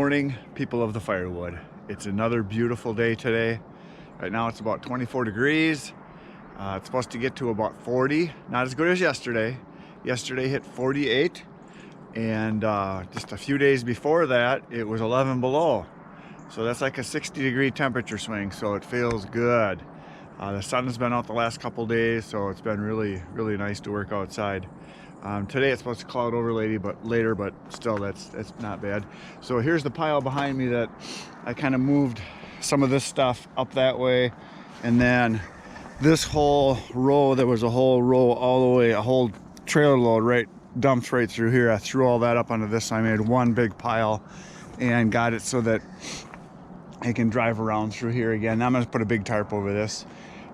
morning, people of the Firewood. It's another beautiful day today. Right now it's about 24 degrees. It's supposed to get to about 40. Not as good as yesterday. Yesterday hit 48, and just a few days before that it was 11 below. So that's like a 60-degree temperature swing, so it feels good. The sun has been out the last couple days, so it's been really nice to work outside. Today it's supposed to cloud over later, but still that's not bad. So here's the pile behind me that I kind of moved some of this stuff up that way, and then this whole row, there was a whole row all the way, a whole trailer load dumped right through here. I threw all that up onto this. I made one big pile and got it so that I can drive around through here again. Now I'm going to put a big tarp over this.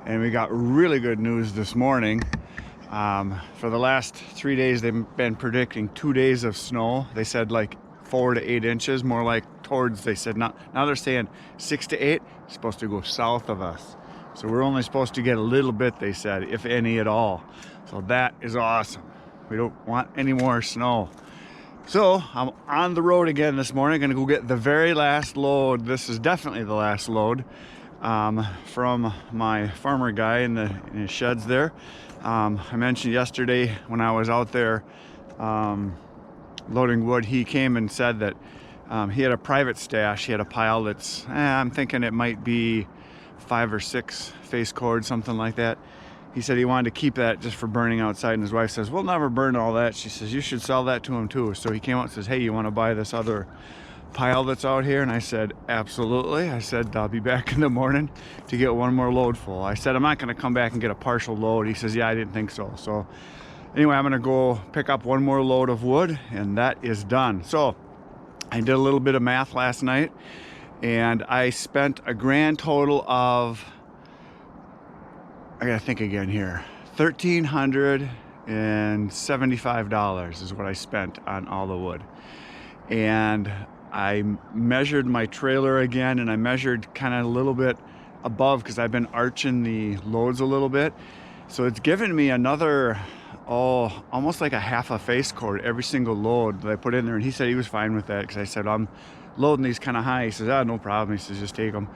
And we got really good news this morning. For the last 3 days, they've been predicting 2 days of snow. They said like 4 to 8 inches, more like towards, they said now they're saying 6 to 8. It's supposed to go south of us. So we're only supposed to get a little bit, they said, if any at all. So that is awesome. We don't want any more snow. So I'm on the road again this morning. Gonna go get the very last load. This is definitely the last load from my farmer guy in his sheds there. I mentioned yesterday when I was out there loading wood, he came and said that he had a private stash. He had a pile that's, I'm thinking it might be 5 or 6 face cords, something like that. He said he wanted to keep that just for burning outside, and his wife says, we'll never burn all that. She says, you should sell that to him too. So he came out and says, hey, you want to buy this other pile that's out here? And I said, absolutely. I said, I'll be back in the morning to get one more load full. I said, I'm not going to come back and get a partial load. He says, yeah, I didn't think so. So anyway, I'm going to go pick up one more load of wood, and that is done. So I did a little bit of math last night, and I spent a grand total of, I gotta think again here, $1,375 is what I spent on all the wood. And I measured my trailer again, and I measured kind of a little bit above because I've been arching the loads a little bit. So it's given me another, almost like a half a face cord every single load that I put in there. And he said he was fine with that because I said, I'm loading these kind of high. He says, no problem. He says, just take them.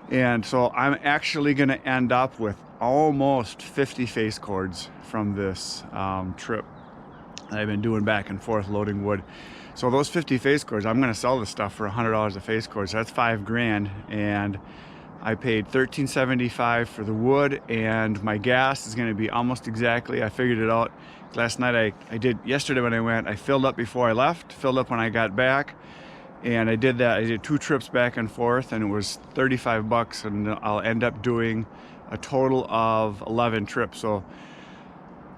And so I'm actually going to end up with almost 50 face cords from this trip that I've been doing back and forth loading wood. So those 50 face cords, I'm going to sell this stuff for $100 a face cord. So that's $5 grand, and I paid $13.75 for the wood, and my gas is going to be almost exactly, I figured it out last night. I did yesterday when I went. I filled up before I left, filled up when I got back. And I did that. I did 2 trips back and forth, and it was 35 bucks, and I'll end up doing a total of 11 trips. So,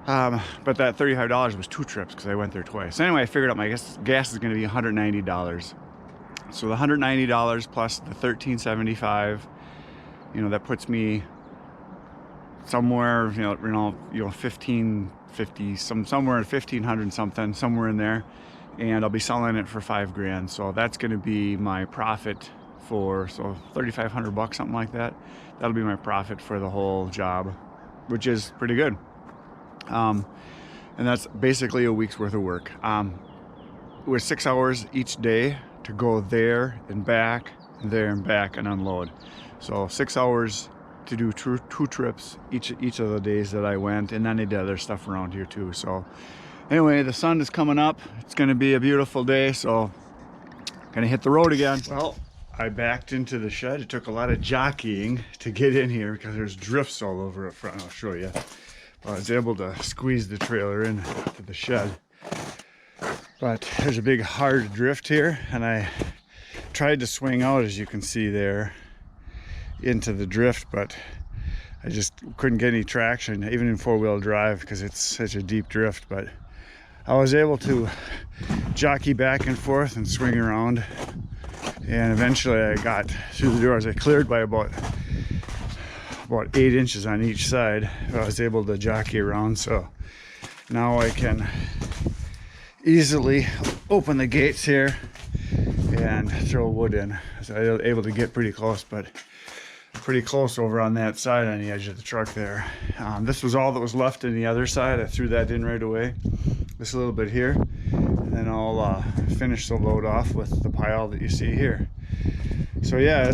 but that $35 was 2 trips because I went there twice. So anyway, I figured out my gas is going to be $190. So the $190 plus the $13.75, that puts me somewhere, 1550, somewhere at 1500 something, somewhere in there. And I'll be selling it for $5 grand. So that's going to be my profit for, so 3,500 bucks, something like that. That'll be my profit for the whole job, which is pretty good. And that's basically a week's worth of work. It was 6 hours each day to go there and back, and unload. So 6 hours to do 2 trips each of the days that I went, and then I did other stuff around here too. So anyway, the sun is coming up. It's going to be a beautiful day, so I'm going to hit the road again. Well, I backed into the shed. It took a lot of jockeying to get in here because there's drifts all over up front. I'll show you. I was able to squeeze the trailer into the shed. But there's a big hard drift here, and I tried to swing out, as you can see there, into the drift, but I just couldn't get any traction, even in 4-wheel drive, because it's such a deep drift. But I was able to jockey back and forth and swing around, and eventually I got through the doors. I cleared by about 8 inches on each side. I was able to jockey around, so now I can easily open the gates here and throw wood in. So I was able to get pretty close, but pretty close over on that side on the edge of the truck there. This was all that was left in the other side. I threw that in right away. This little bit here, and then I'll finish the load off with the pile that you see here. So yeah,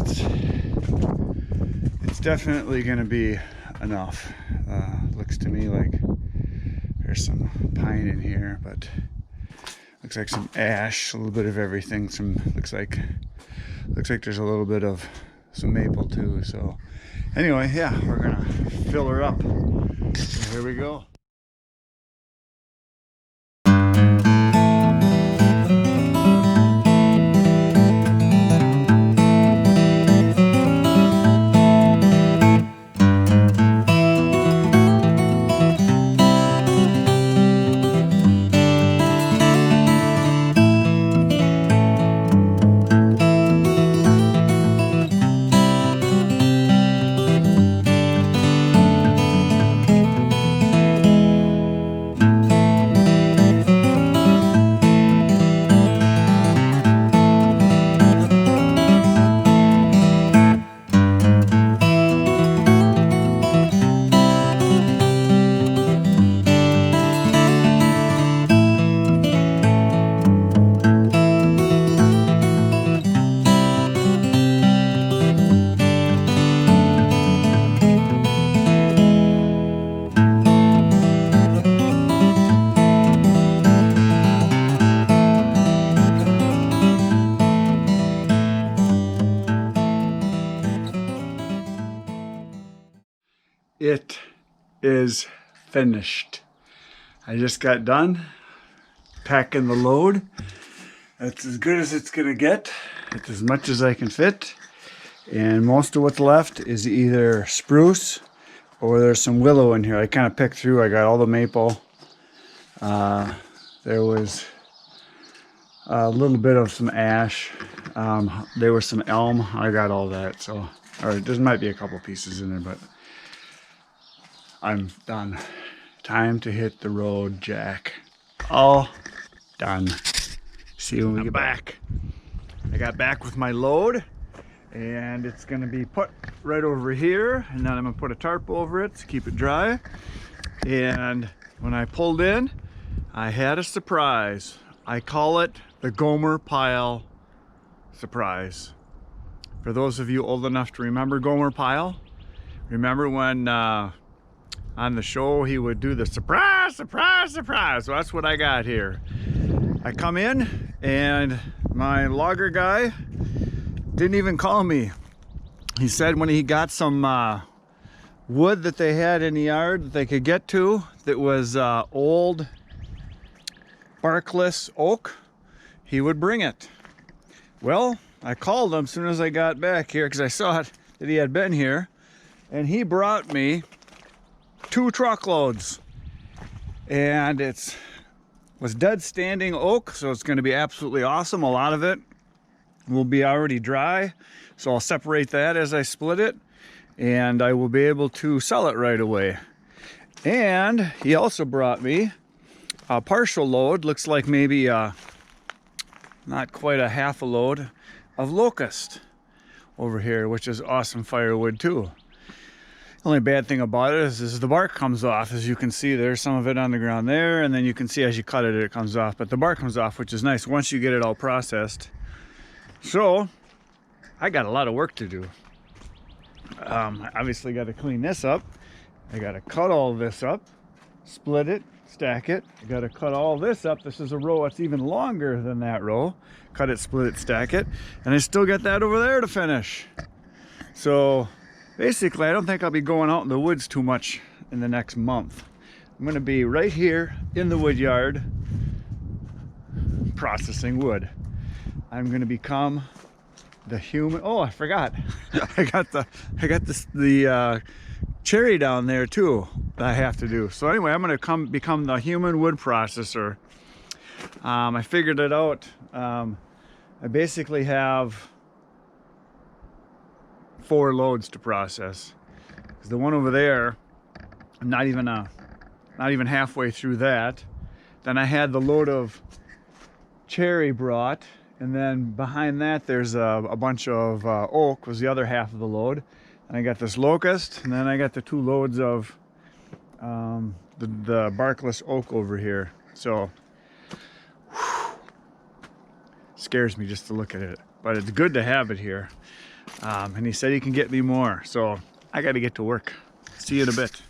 it's definitely going to be enough. Looks to me like there's some pine in here, but looks like some ash, a little bit of everything. Looks like there's a little bit of some maple too. So anyway, yeah, we're gonna fill her up. So here we go. It is finished. I just got done packing the load. That's as good as it's gonna get. It's as much as I can fit. And most of what's left is either spruce or there's some willow in here. I kind of picked through. I got all the maple. There was a little bit of some ash. There was some elm. I got all that. So, or there might be a couple pieces in there, but I'm done. Time to hit the road, Jack. All done. See you when we get back. I got back with my load, and it's gonna be put right over here, and then I'm gonna put a tarp over it to keep it dry. And when I pulled in, I had a surprise. I call it the Gomer Pile surprise. For those of you old enough to remember Gomer Pile, remember when on the show he would do the surprise, surprise, surprise. So that's what I got here. I come in and my logger guy didn't even call me. He said when he got some wood that they had in the yard that they could get to that was old barkless oak, he would bring it. Well, I called him as soon as I got back here because I saw it, that he had been here, and he brought me 2 truckloads, and it was dead standing oak, so it's going to be absolutely awesome. A lot of it will be already dry, so I'll separate that as I split it, and I will be able to sell it right away. And he also brought me a partial load, looks like maybe not quite a half a load of locust over here, which is awesome firewood too. The only bad thing about it is the bark comes off. As you can see, there's some of it on the ground there, and then you can see as you cut it, it comes off. But the bark comes off, which is nice once you get it all processed. So I got a lot of work to do. I obviously got to clean this up. I got to cut all this up, split it, stack it. I got to cut all this up. This is a row that's even longer than that row. Cut it, split it, stack it, and I still got that over there to finish. So basically, I don't think I'll be going out in the woods too much in the next month. I'm going to be right here in the wood yard processing wood. I'm going to become the human. Oh, I forgot. I got the cherry down there too that I have to do. So anyway, I'm going to become the human wood processor. I figured it out. I basically have 4 loads to process. Because the one over there, I'm not even halfway through that. Then I had the load of cherry brought, and then behind that there's a bunch of oak was the other half of the load. And I got this locust, and then I got the 2 loads of the barkless oak over here. So scares me just to look at it, but it's good to have it here. And he said he can get me more, so I got to get to work. See you in a bit.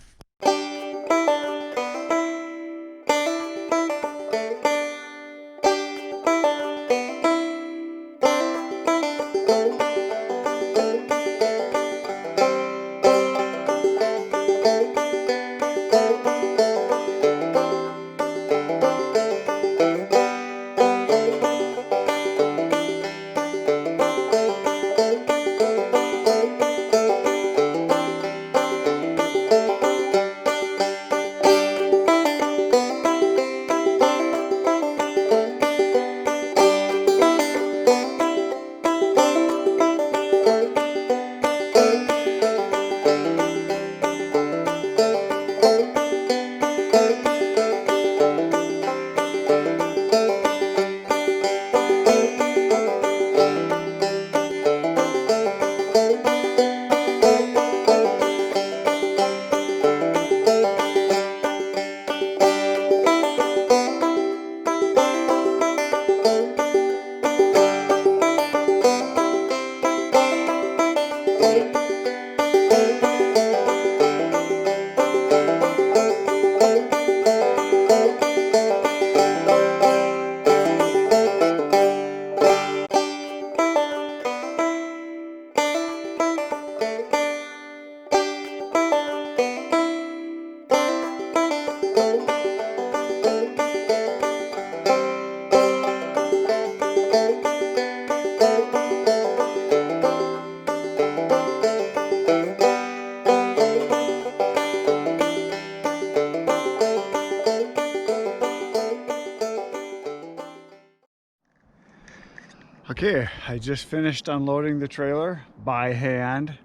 Okay, I just finished unloading the trailer by hand.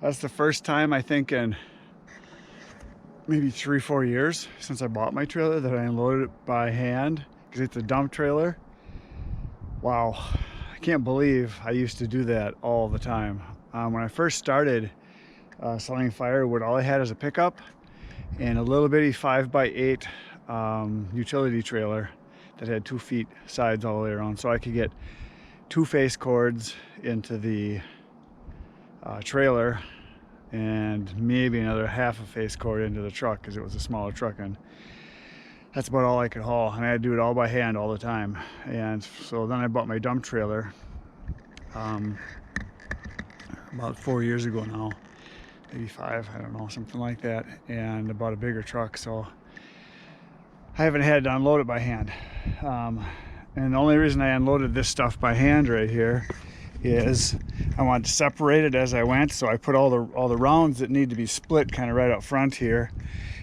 That's the first time I think in maybe 3-4 years since I bought my trailer that I unloaded it by hand, because it's a dump trailer. Wow, I can't believe I used to do that all the time. When I first started selling firewood, all I had is a pickup and a little bitty 5x8 utility trailer that had 2 feet sides all the way around, so I could get 2 face cords into the trailer and maybe another half a face cord into the truck, because it was a smaller truck, and that's about all I could haul, and I had to do it all by hand all the time. And so then I bought my dump trailer about 4 years ago now, maybe 5, I don't know, something like that, and I bought a bigger truck, so I haven't had to unload it by hand. And the only reason I unloaded this stuff by hand right here is I wanted to separate it as I went, so I put all the rounds that need to be split kind of right up front here,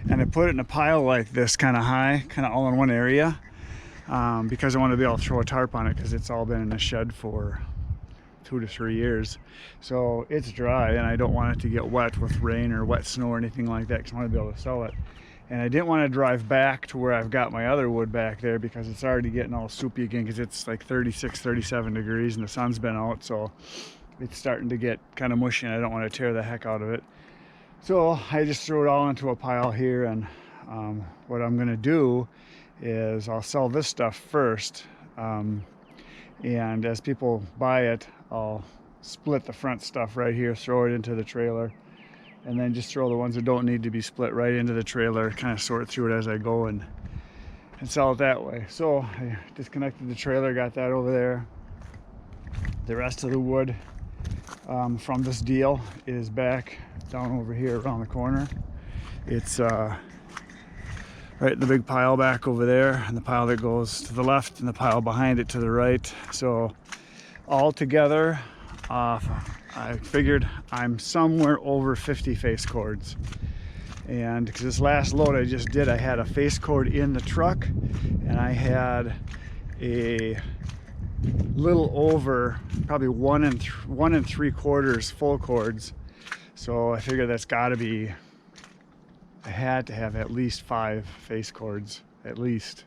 and I put it in a pile like this, kind of high, kind of all in one area, because I want to be able to throw a tarp on it, because it's all been in the shed for 2 to 3 years, so it's dry, and I don't want it to get wet with rain or wet snow or anything like that, because I want to be able to sell it. And I didn't want to drive back to where I've got my other wood back there, because it's already getting all soupy again, because it's like 36, 37 degrees and the sun's been out, so it's starting to get kind of mushy, and I don't want to tear the heck out of it. So I just threw it all into a pile here, and what I'm going to do is I'll sell this stuff first, and as people buy it, I'll split the front stuff right here, throw it into the trailer, and then just throw the ones that don't need to be split right into the trailer, kind of sort through it as I go, and sell it that way. So I disconnected the trailer, got that over there. The rest of the wood from this deal is back down over here around the corner. It's right in the big pile back over there, and the pile that goes to the left, and the pile behind it to the right. So all together, I figured I'm somewhere over 50 face cords. And because this last load I just did, I had a face cord in the truck, and I had a little over probably 1 3/4 full cords. So I figured that's got to be, I had to have at least 5 face cords, at least,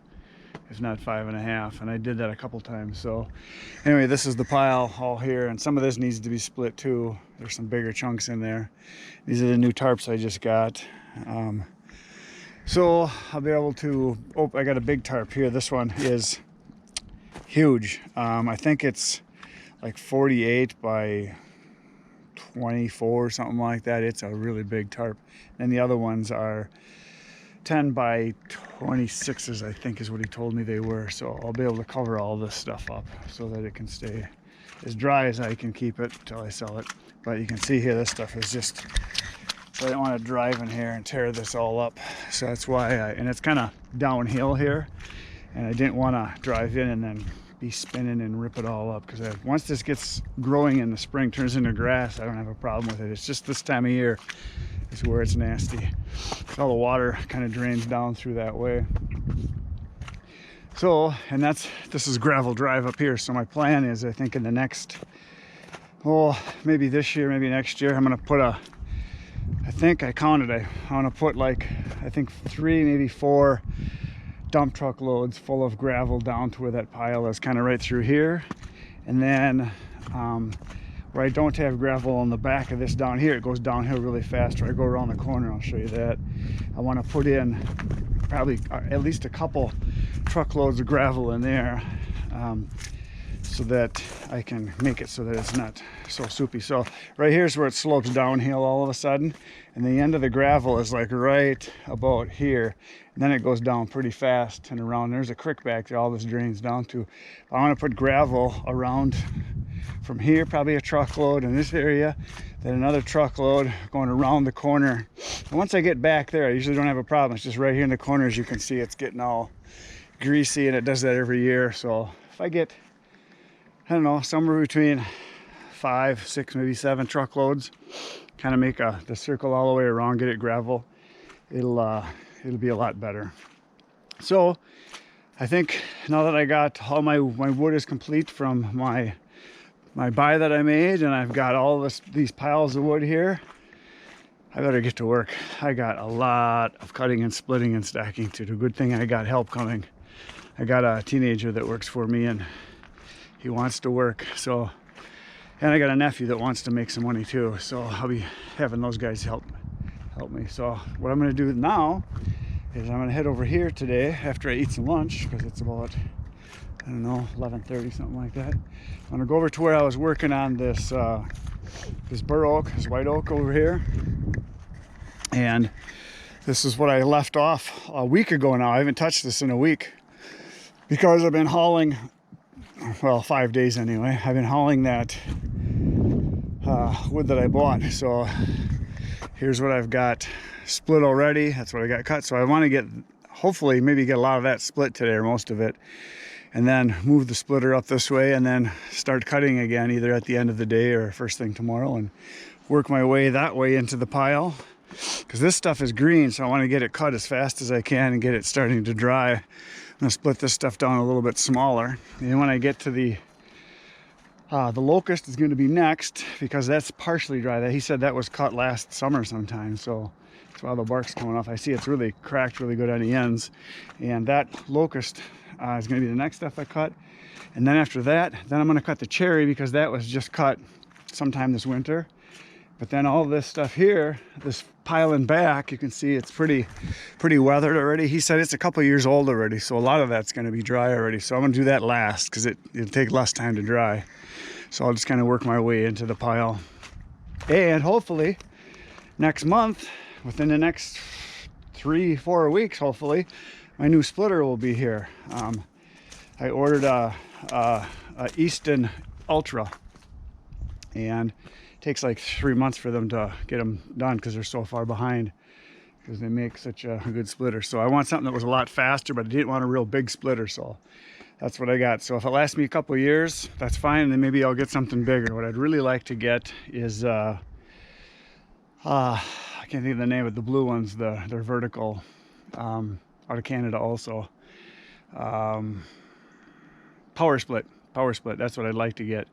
if not 5.5, and I did that a couple times. So anyway, this is the pile all here, and some of this needs to be split too. There's some bigger chunks in there. These are the new tarps I just got. So I'll be able to, oh, I got a big tarp here. This one is huge. I think it's like 48 by 24, something like that. It's a really big tarp. And the other ones are 10 by 26s, I think is what he told me they were. So I'll be able to cover all this stuff up so that it can stay as dry as I can keep it until I sell it. But you can see here, this stuff is just, so I don't want to drive in here and tear this all up. So that's why and it's kind of downhill here, and I didn't want to drive in and then be spinning and rip it all up, because once this gets growing in the spring, turns into grass, I don't have a problem with it. It's just this time of year is where it's nasty. All the water kind of drains down through that way. So, and this is gravel drive up here. So my plan is, I think in the next, maybe this year, maybe next year, I'm gonna put I think I counted, I want to put like, I think 3, maybe 4 dump truck loads full of gravel down to where that pile is, kind of right through here. And then where I don't have gravel on the back of this down here, it goes downhill really fast. Or I go around the corner, I'll show you that. I want to put in probably at least a couple truckloads of gravel in there, so that I can make it so that it's not so soupy. So right here's where it slopes downhill all of a sudden, and the end of the gravel is like right about here, and then it goes down pretty fast and around. There's a creek back there all this drains down to. I want to put gravel around from here, probably a truckload in this area, then another truckload going around the corner. And once I get back there, I usually don't have a problem. It's just right here in the corner, as you can see, it's getting all greasy, and it does that every year. So if I get, I don't know, somewhere between 5, 6, maybe 7 truckloads, kind of make the circle all the way around, get it gravel, it'll be a lot better. So I think now that I got all my wood is complete from my buy that I made, and I've got all these piles of wood here, I better get to work. I got a lot of cutting and splitting and stacking to do. Good thing I got help coming. I got a teenager that works for me, and he wants to work. So, and I got a nephew that wants to make some money too. So I'll be having those guys help me. So what I'm going to do now is I'm going to head over here today after I eat some lunch, because it's about, I don't know, 11:30, something like that. I'm going to go over to where I was working on this bur oak, this white oak over here. And this is what I left off a week ago now. I haven't touched this in a week because I've been hauling, well, 5 days anyway. I've been hauling that wood that I bought. So here's what I've got split already. That's what I got cut. So I want to get, hopefully, maybe get a lot of that split today, or most of it, and then move the splitter up this way, and then start cutting again, either at the end of the day or first thing tomorrow, and work my way that way into the pile. Because this stuff is green, so I want to get it cut as fast as I can and get it starting to dry. I'm going to split this stuff down a little bit smaller. And when I get to the locust is going to be next, because that's partially dry. He said that was cut last summer sometime, so that's why the bark's coming off. I see it's really cracked really good on the ends. And that locust is going to be the next stuff I cut. And then after that, then I'm going to cut the cherry, because that was just cut sometime this winter. But then all this stuff here, this pile in back, you can see it's pretty weathered already. He said it's a couple years old already, so a lot of that's going to be dry already. So I'm going to do that last, because it'll take less time to dry. So I'll just kind of work my way into the pile. And hopefully next month, within the next 3-4 weeks, hopefully, my new splitter will be here. I ordered a Easton Ultra, and takes like 3 months for them to get them done, because they're so far behind, because they make such a good splitter. So I want something that was a lot faster, but I didn't want a real big splitter, so that's what I got. So if it lasts me a couple of years, that's fine, and then maybe I'll get something bigger. What I'd really like to get is I can't think of the name of the blue ones, they're vertical, out of Canada also. Power split, that's what I'd like to get.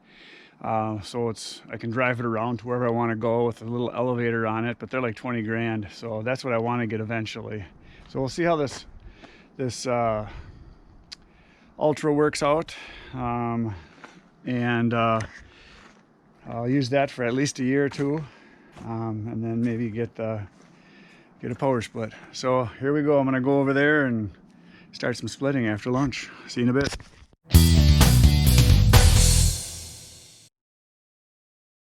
So I can drive it around to wherever I want to go with a little elevator on it, but they're like 20 grand. So that's what I want to get eventually. So we'll see how this Ultra works out. And I'll use that for at least a year or two. And then maybe get a power split. So here we go. I'm going to go over there and start some splitting after lunch. See you in a bit.